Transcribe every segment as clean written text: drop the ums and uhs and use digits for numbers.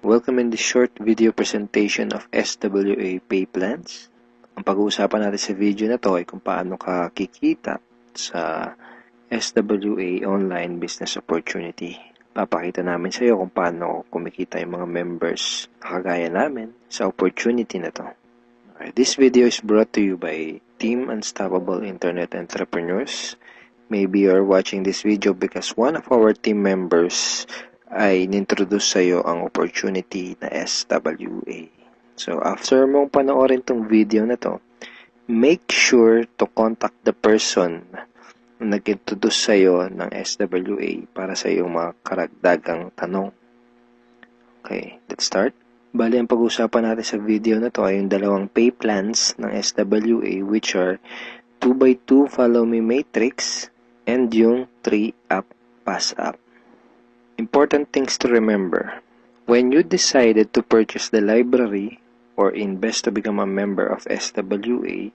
Welcome in this short video presentation of SWA pay plans. Ang pag-uusapan natin sa video na to ay kung paano ka kikita sa SWA online business opportunity. Papakita namin sa iyo kung paano kumikita yung mga members na kagaya namin sa opportunity na to. Okay, this video is brought to you by Team Unstoppable Internet Entrepreneurs. Maybe you're watching this video because one of our team members ay nintroduce sa iyo ang opportunity na SWA. So, after mong panoorin tong video na to, make sure to contact the person na nag-introduce sa iyo ng SWA para sa iyong mga karagdagang tanong. Okay, let's start. Bali, ang pag-usapan natin sa video na to ay yung dalawang pay plans ng SWA, which are 2x2 Follow Me Matrix and yung 3-Up Pass Up. Important things to remember. When you decided to purchase the library or invest to become a member of SWA,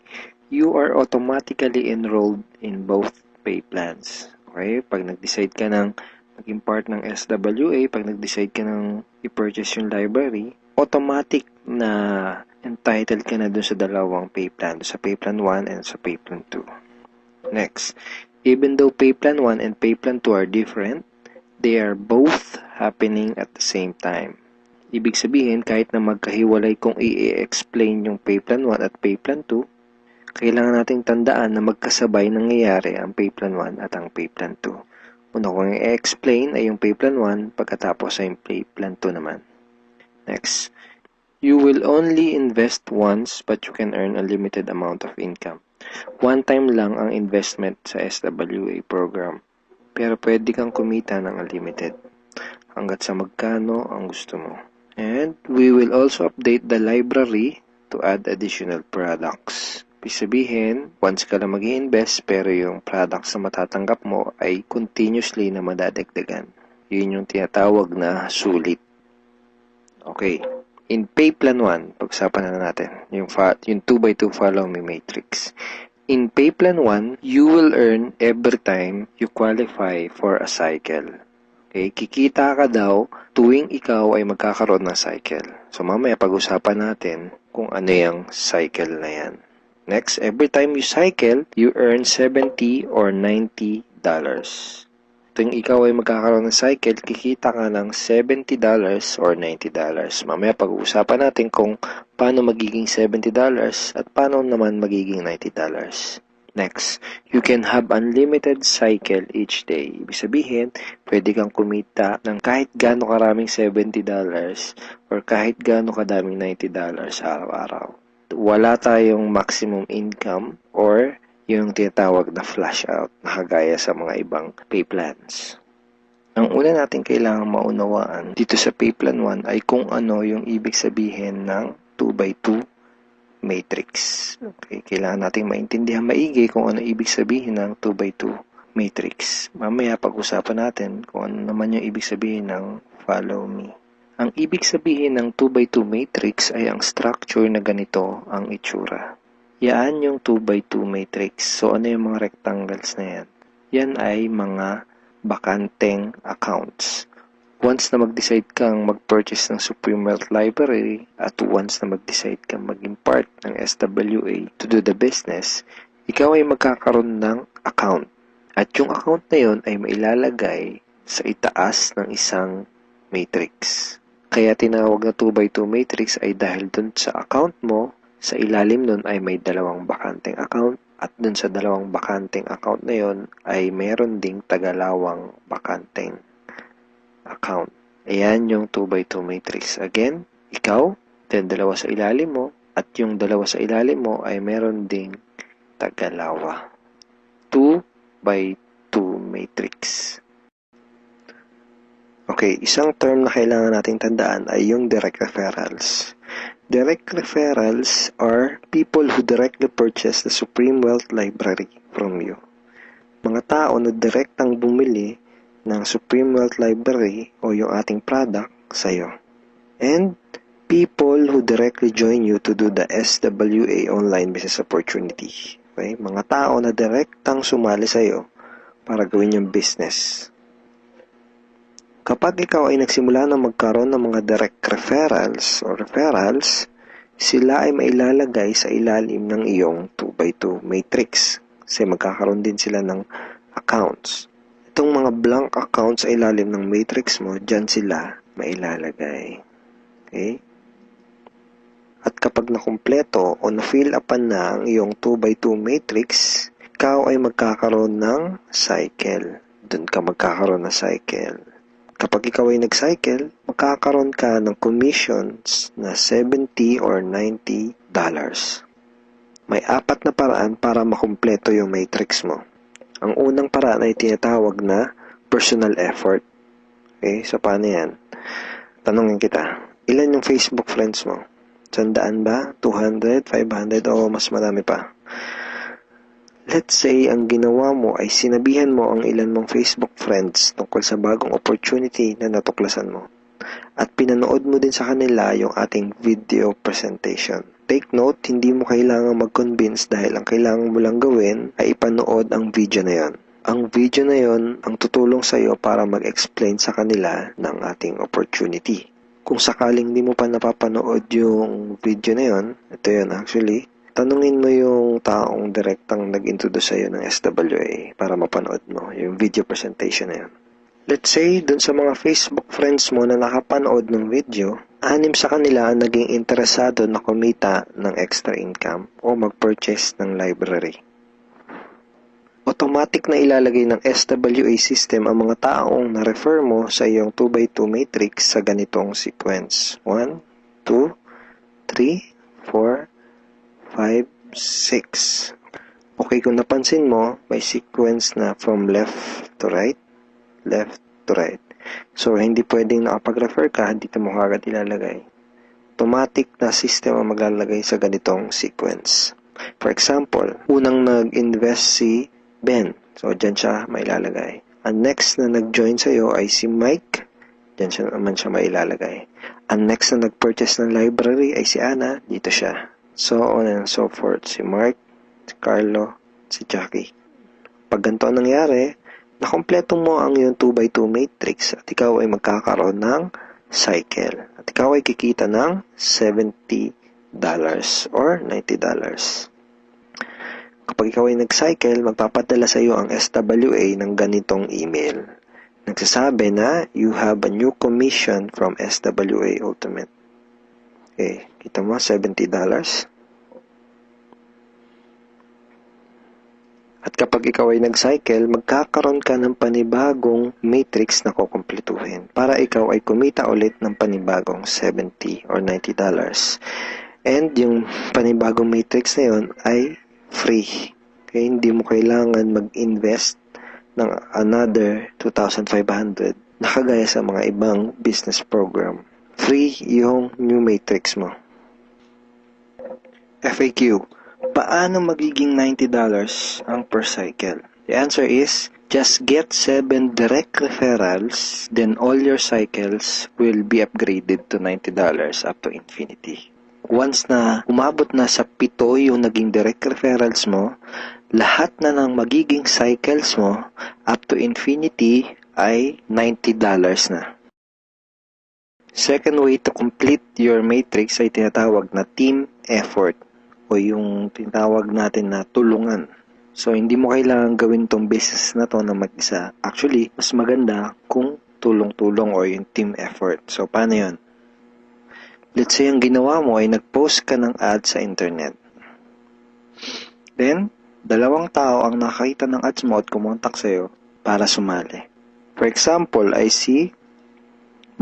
you are automatically enrolled in both pay plans. Okay? Pag nag-decide ka ng maging part ng SWA, pag nag-decide ka ng i-purchase yung library, automatic na entitled ka na dun sa dalawang pay plan, sa pay plan 1 and sa pay plan 2. Next, even though pay plan 1 and pay plan 2 are different, they are both happening at the same time. Ibig sabihin, kahit na magkahiwalay kung i-explain yung pay plan 1 at pay plan 2, kailangan nating tandaan na magkasabay nangyayari ang pay plan 1 at ang pay plan 2. Una kong i-explain ay yung pay plan 1, pagkatapos ay yung pay plan 2 naman. Next, you will only invest once but you can earn a limited amount of income. One time lang ang investment sa SWA program. Pero pwede kang kumita ng unlimited hanggat sa magkano ang gusto mo. And we will also update the library to add additional products. Ibig sabihin, once ka lang mag-i-invest pero yung products na matatanggap mo ay continuously na madadagdagan. Yun yung tinatawag na sulit. Okay. In pay plan 1, pag-usapan na natin yung 2x2 Follow Me Matrix. In pay plan 1, you will earn every time you qualify for a cycle. Okay, kikita ka daw tuwing ikaw ay magkakaroon ng cycle. So mamaya pag-usapan natin kung ano yung cycle na yan. Next, every time you cycle, you earn $70 or $90. Tuwing ikaw ay magkakaroon ng cycle, kikita ka ng $70 or $90. Mamaya pag-uusapan natin kung paano magiging $70 at paano naman magiging $90. Next, you can have unlimited cycle each day. Ibig sabihin, pwede kang kumita ng kahit gaano karaming $70 or kahit gaano kadaming $90 araw-araw. Wala tayong maximum income or yung tinatawag na flash out na kagaya sa mga ibang pay plans. Ang una natin kailangang maunawaan dito sa pay plan 1 ay kung ano yung ibig sabihin ng 2x2 matrix. Okay, kailangan nating maintindihan maigi kung ano ibig sabihin ng 2x2 matrix. Mamaya pag-usapan natin kung ano naman yung ibig sabihin ng follow me. Ang ibig sabihin ng 2x2 matrix ay ang structure na ganito ang itsura. Yan yung 2x2 matrix. So, ano yung mga rectangles na yan? Yan ay mga bakanteng accounts. Once na mag-decide kang mag-purchase ng Supreme Wealth Library at once na mag-decide kang maging part ng SWA to do the business, ikaw ay magkakaroon ng account. At yung account na yun ay mailalagay sa itaas ng isang matrix. Kaya tinawag na 2x2 matrix ay dahil dun sa account mo, sa ilalim nun ay may dalawang bakanteng account at dun sa dalawang bakanteng account na yun ay meron ding tagalawang bakanteng account. Ayan yung 2x2 matrix. Again, ikaw, then dalawa sa ilalim mo at yung dalawa sa ilalim mo ay meron ding tagalawa. 2x2 matrix. Okay, isang term na kailangan nating tandaan ay yung direct referrals. Direct referrals are people who directly purchase the Supreme Wealth Library from you. Mga tao na direktang bumili ng Supreme Wealth Library o yung ating product sa'yo. And people who directly join you to do the SWA online business opportunity. Okay? Mga tao na direktang sumali sa'yo para gawin yung business. Kapag ikaw ay nagsimula na magkaroon ng mga direct referrals, sila ay mailalagay sa ilalim ng iyong 2x2 matrix. Kasi magkakaroon din sila ng accounts. Itong mga blank accounts sa ilalim ng matrix mo, dyan sila mailalagay. Okay? At kapag nakumpleto o na-fill upan na ang iyong 2x2 matrix, ikaw ay magkakaroon ng cycle. Doon ka magkakaroon ng cycle. Kapag ikaw ay nag-cycle, magkakaroon ka ng commissions na $70 or $90. May 4 na paraan para makumpleto yung matrix mo. Ang unang paraan ay tinatawag na personal effort. Okay, so paano yan? Tanungin kita, ilan yung Facebook friends mo? 100 ba? 200? 500? O mas marami pa? Let's say, ang ginawa mo ay sinabihan mo ang ilan mong Facebook friends tungkol sa bagong opportunity na natuklasan mo. At pinanood mo din sa kanila yung ating video presentation. Take note, hindi mo kailangang mag-convince dahil ang kailangan mo lang gawin ay ipanood ang video na yon. Ang video na yon ang tutulong sa iyo para mag-explain sa kanila ng ating opportunity. Kung sakaling di mo pa napapanood yung video na yon, ito yun actually, tanungin mo yung taong direktang nag-introduce sa'yo ng SWA para mapanood mo yung video presentation na yun. Let's say, dun sa mga Facebook friends mo na nakapanood ng video, 6 sa kanila ang naging interesado na kumita ng extra income o mag-purchase ng library. Automatic na ilalagay ng SWA system ang mga taong na-refer mo sa iyong 2x2 matrix sa ganitong sequence. 1, 2, 3, 4, 5, 6. Okay, kung napansin mo, may sequence na from left to right. So, hindi pwedeng nakapag-refer ka, dito mo kagad ilalagay. Automatic na system ang maglalagay sa ganitong sequence. For example, unang nag-invest si Ben. So, dyan siya mailalagay. Ang next na nag-join sa'yo ay si Mike. Dyan siya naman siya mailalagay. Ang next na nag-purchase ng library ay si Ana. Dito siya. So on and so forth. Si Mark, si Carlo, si Jackie. Pag ganito ang nangyari, nakompleto mo ang iyong 2x2 matrix at ikaw ay magkakaroon ng cycle. At ikaw ay kikita ng $70 or $90. Kapag ikaw ay nag-cycle, magpapadala sa iyo ang SWA ng ganitong email. Nagsasabi na, you have a new commission from SWA Ultimate. Okay, kita mo, $70. At kapag ikaw ay nag-cycle, magkakaroon ka ng panibagong matrix na kukumpletuhin para ikaw ay kumita ulit ng panibagong $70 or $90. And yung panibagong matrix na yun ay free. Okay, hindi mo kailangan mag-invest ng another 2,500 na kagaya sa mga ibang business program. Free yung new matrix mo. FAQ. Paano magiging $90 ang per cycle? The answer is, just get 7 direct referrals, then all your cycles will be upgraded to $90 up to infinity. Once na umabot na sa 7 yung naging direct referrals mo, lahat na ng magiging cycles mo up to infinity ay $90 na. Second way to complete your matrix ay tinatawag na team effort o yung tinatawag natin na tulungan. So, hindi mo kailangan gawin tong business na to na mag-isa. Actually, mas maganda kung tulong-tulong o yung team effort. So, paano yun? Let's say, ang ginawa mo ay nag-post ka ng ad sa internet. Then, 2 tao ang nakakita ng ads mo at kumontak sa'yo para sumali. For example, ay si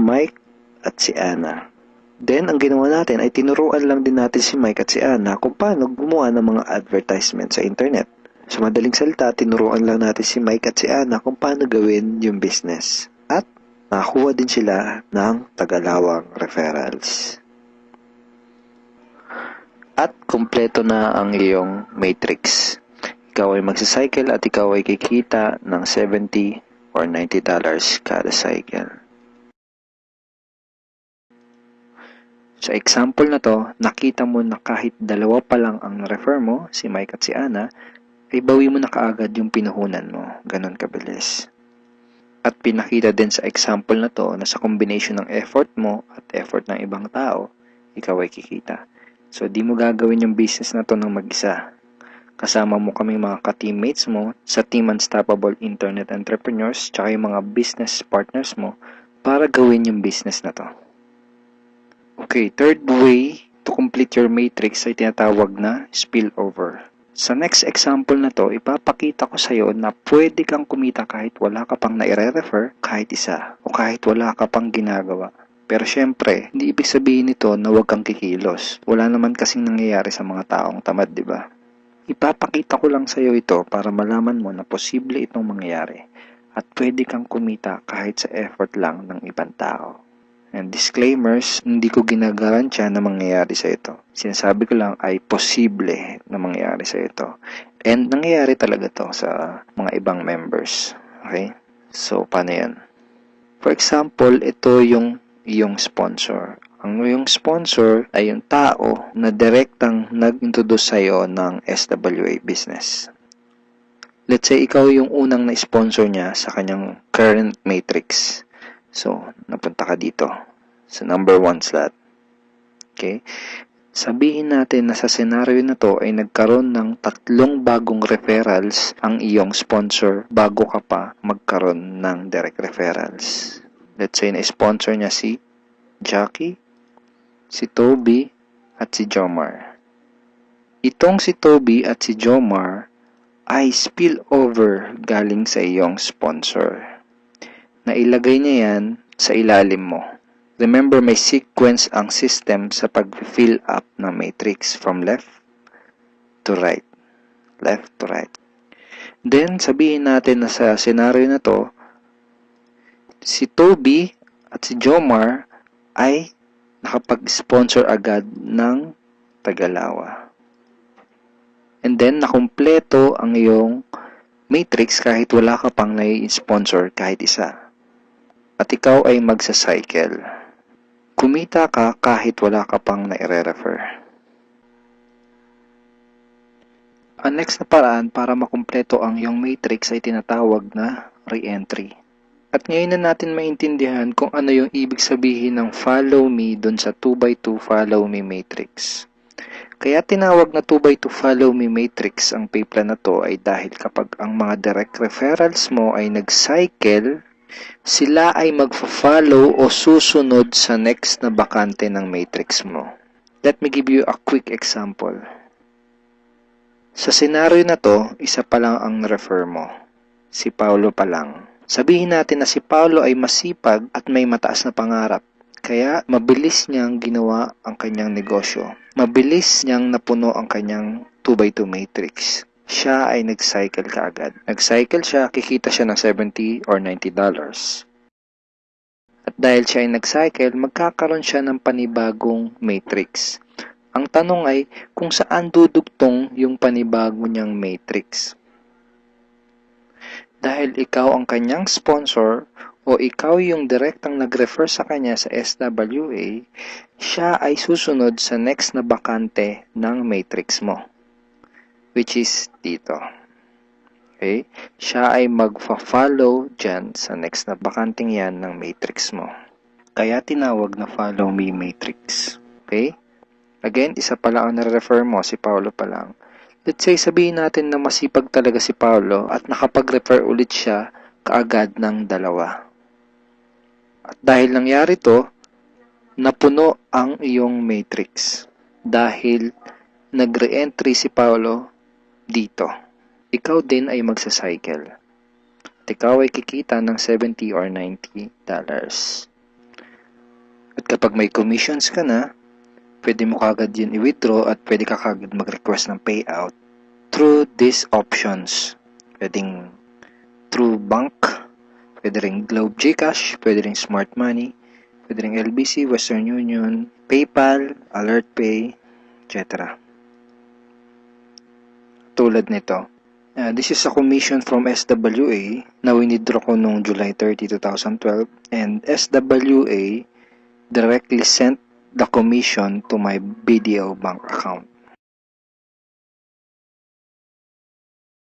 Mike at si Ana. Then, ang ginawa natin ay tinuruan lang din natin si Mike at si Ana kung paano gumawa ng mga advertisement sa internet. Sa madaling salita, tinuruan lang natin si Mike at si Ana kung paano gawin yung business. At nakakuha din sila ng tagalawang referrals. At kumpleto na ang iyong matrix. Ikaw ay magsacycle at ikaw ay kikita ng $70 or $90 kada cycle. Sa example na to, nakita mo na kahit 2 pa lang ang refer mo, si Mike at si Ana, ay bawi mo na kaagad yung pinuhunan mo. Ganon kabilis. At pinakita din sa example na to na sa combination ng effort mo at effort ng ibang tao, ikaw ay kikita. So, di mo gagawin yung business na to ng mag-isa. Kasama mo kaming mga ka-teammates mo sa Team Unstoppable Internet Entrepreneurs tsaka yung mga business partners mo para gawin yung business na to. Okay, third way to complete your matrix ay tinatawag na spillover. Sa next example na to, ipapakita ko sa iyo na pwede kang kumita kahit wala ka pang naire-refer kahit isa o kahit wala ka pang ginagawa. Pero syempre, hindi ibig sabihin nito na huwag kang kikilos. Wala naman kasing nangyayari sa mga taong tamad, di ba? Ipapakita ko lang sa iyo ito para malaman mo na posible itong mangyayari at pwede kang kumita kahit sa effort lang ng ibang tao. And disclaimers, hindi ko ginagarantiya na mangyayari sa ito. Sinasabi ko lang ay posible na mangyayari sa ito. And nangyayari talaga to sa mga ibang members. Okay? So, paano yan? For example, ito yung iyong sponsor. Ang iyong sponsor ay yung tao na direktang nag-introduce sa'yo ng SWA business. Let's say, ikaw yung unang na-sponsor niya sa kanyang current matrix. So, napunta ka dito sa number 1 slot. Okay? Sabihin natin na sa senaryo na to ay nagkaroon ng 3 bagong referrals ang iyong sponsor bago ka pa magkaroon ng direct referrals. Let's say na-sponsor niya si Jackie, si Toby, at si Jomar. Itong si Toby at si Jomar ay spillover galing sa iyong sponsor. Nailagay niya yan sa ilalim mo. Remember, may sequence ang system sa pag-fill up ng matrix from left to right. Left to right. Then, sabihin natin na sa scenario na to, si Toby at si Jomar ay nakapag-sponsor agad ng Tagalawa. And then, nakumpleto ang iyong matrix kahit wala ka pang nai-sponsor kahit isa. At ikaw ay magsa-cycle. Kumita ka kahit wala ka pang nai-refer. Ang next na paraan para makumpleto ang iyong matrix ay tinatawag na re-entry. At ngayon na natin maintindihan kung ano yung ibig sabihin ng follow me dun sa 2x2 follow me matrix. Kaya tinawag na 2x2 follow me matrix ang payplan na to ay dahil kapag ang mga direct referrals mo ay nag-cycle, sila ay magfa-follow o susunod sa next na bakante ng matrix mo. Let me give you a quick example. Sa senaryo na to, isa pa lang ang refer mo. Si Paulo pa lang. Sabihin natin na si Paulo ay masipag at may mataas na pangarap. Kaya mabilis niyang ginawa ang kanyang negosyo. Mabilis niyang napuno ang kanyang 2x2 matrix. Siya ay nag-cycle kaagad. Nag-cycle siya, kikita siya ng $70 or $90. At dahil siya ay nag-cycle, magkakaroon siya ng panibagong matrix. Ang tanong ay kung saan dudugtong yung panibago niyang matrix. Dahil ikaw ang kanyang sponsor o ikaw yung direktang nag-refer sa kanya sa SWA, siya ay susunod sa next na bakante ng matrix mo. Which is dito. Okay? Siya ay magfa-follow dyan sa next na bakanting yan ng matrix mo. Kaya tinawag na follow me matrix. Okay? Again, isa pa lang ang nare-refer mo, si Paulo pa lang. Let's say, sabihin natin na masipag talaga si Paulo at nakapag-refer ulit siya kaagad ng 2. At dahil nangyari to, napuno ang iyong matrix. Dahil nag-re-entry si Paulo dito. Ikaw din ay magsa-cycle. At ikaw ay kikita ng $70 or $90. At kapag may commissions ka na, pwede mo kagad yun i-withdraw at pwede ka kagad mag-request ng payout through these options. Pwedeng through bank, pwede ring Globe GCash, pwede ring Smart Money, pwede ring LBC, Western Union, PayPal, AlertPay, etc. Tulad nito. This is a commission from SWA na winidraw ko noong July 30, 2012 and SWA directly sent the commission to my BDO bank account.